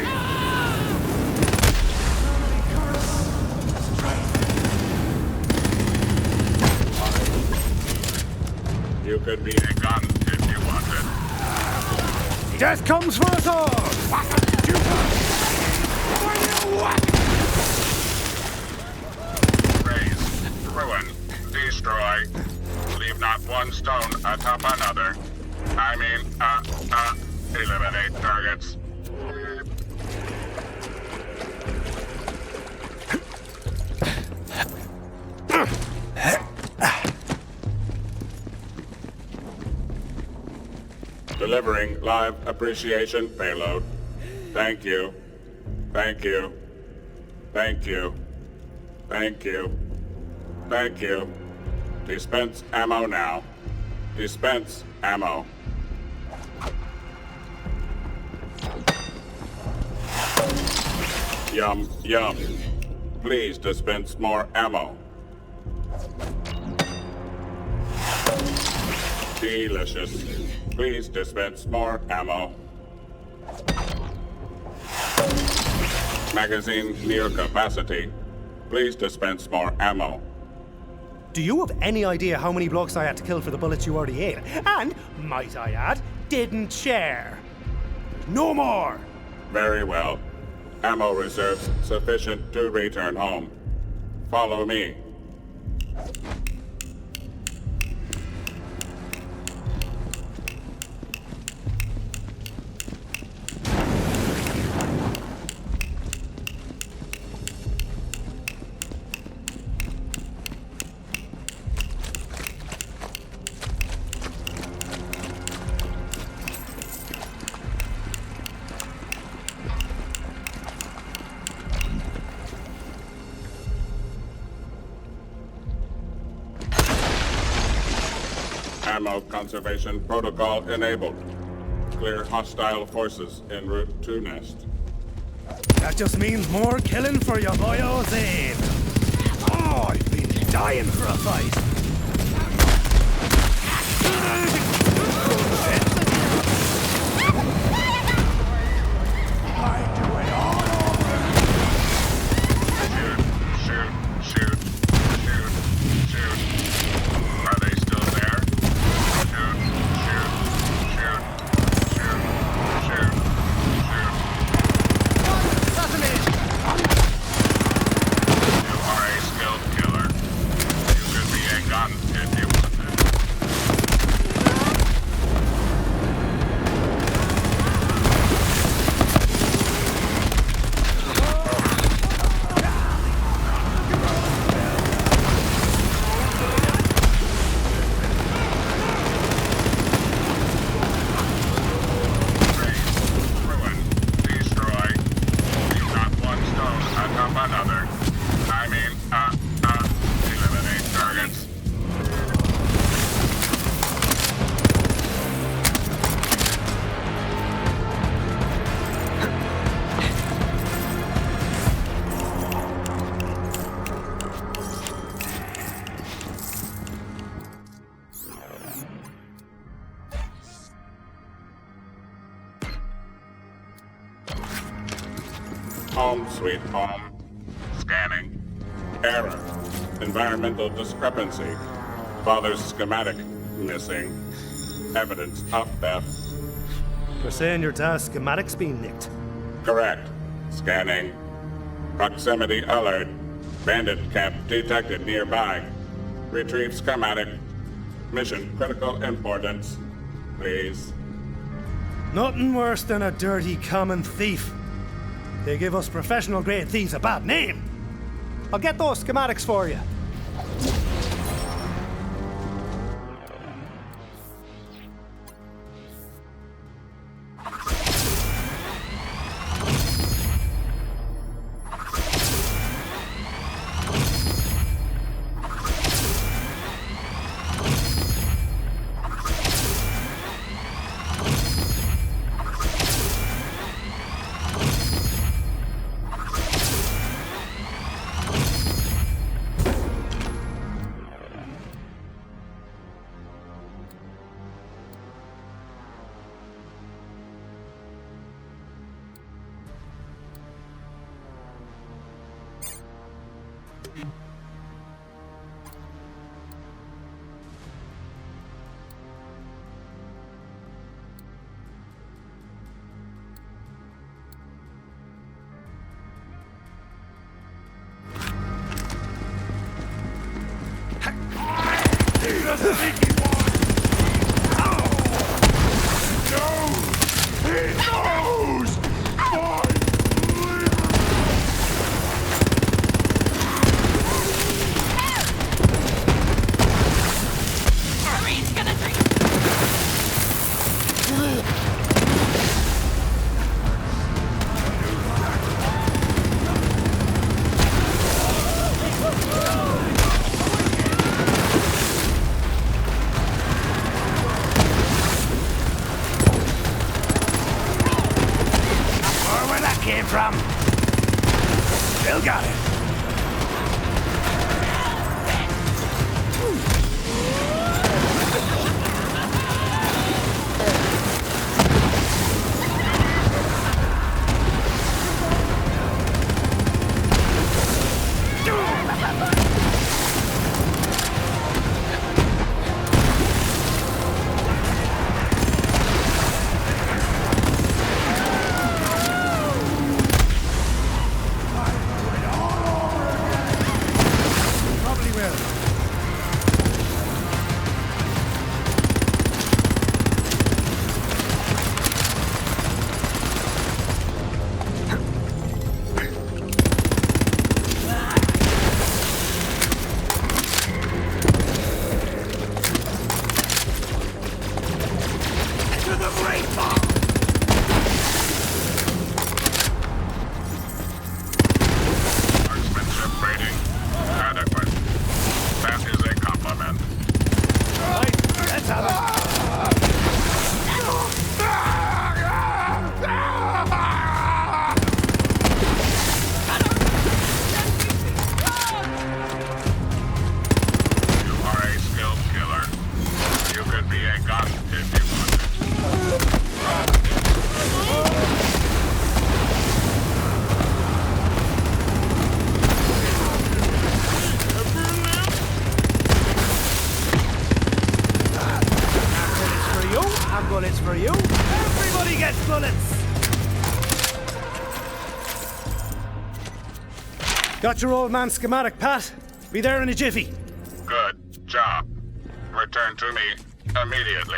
You could be a gun if you wanted. Death comes for us all! Raise, ruin, destroy. Leave not one stone atop another. I mean, eliminate targets. Delivering live appreciation payload. Thank you. Thank you. Thank you. Thank you. Thank you. Dispense ammo now. Dispense ammo. Yum, yum. Please dispense more ammo. Delicious. Please dispense more ammo. Magazine near capacity. Please dispense more ammo. Do you have any idea how many blokes I had to kill for the bullets you already ate? And, might I add, didn't share. No more! Very well. Ammo reserves sufficient to return home. Follow me. Ammo conservation protocol enabled. Clear hostile forces en route to nest. That just means more killing for your boyo Zane. Oh, I've been dying for a fight. Home sweet home. Scanning. Error. Environmental discrepancy. Father's schematic missing. Evidence of theft. You're saying your dad's schematic's been nicked? Correct. Scanning. Proximity alert. Bandit camp detected nearby. Retrieve schematic. Mission critical importance. Please. Nothing worse than a dirty common thief. They give us professional grade thieves a bad name. I'll get those schematics for you. Got your old man schematic, Pat. Be there in a jiffy. Good job. Return to me immediately.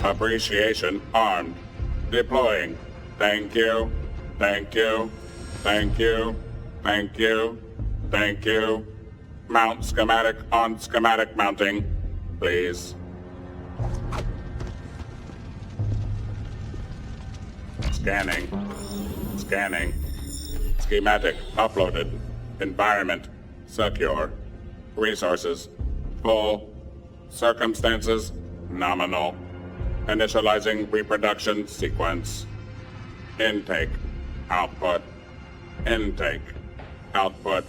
Appreciation armed. Deploying. Thank you. Thank you. Thank you. Thank you. Thank you. Mount schematic on schematic mounting, please. Scanning. Scanning. Schematic uploaded. Environment secure. Resources full. Circumstances nominal. Initializing reproduction sequence. Intake. Output. Intake. Output.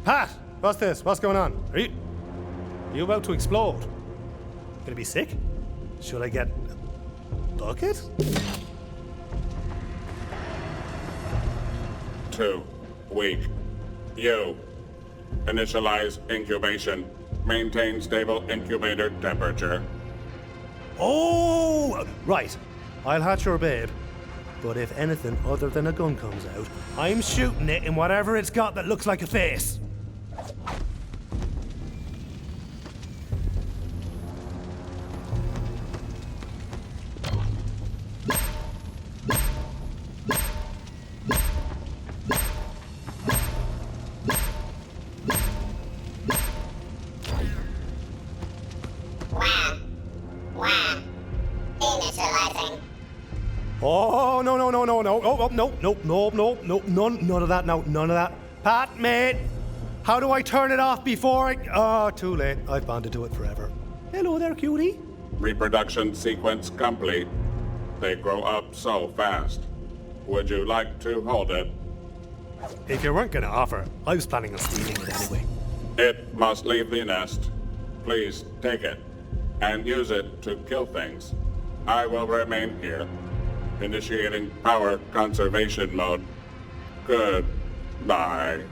Pat, what's this? What's going on? Are you about to explode? Gonna be sick? Should I get a bucket? 2 weak. You. Initialize incubation. Maintain stable incubator temperature. Oh, right. I'll hatch your babe. But if anything other than a gun comes out, I'm shooting it in whatever it's got that looks like a face. Oh, no. Oh, no. None of that, no. None of that. Pat, mate, how do I turn it off before I... Oh, too late. I've bonded to it forever. Hello there, cutie. Reproduction sequence complete. They grow up so fast. Would you like to hold it? If you weren't gonna offer, I was planning on stealing it anyway. It must leave the nest. Please take it and use it to kill things. I will remain here. Initiating power conservation mode. Goodbye.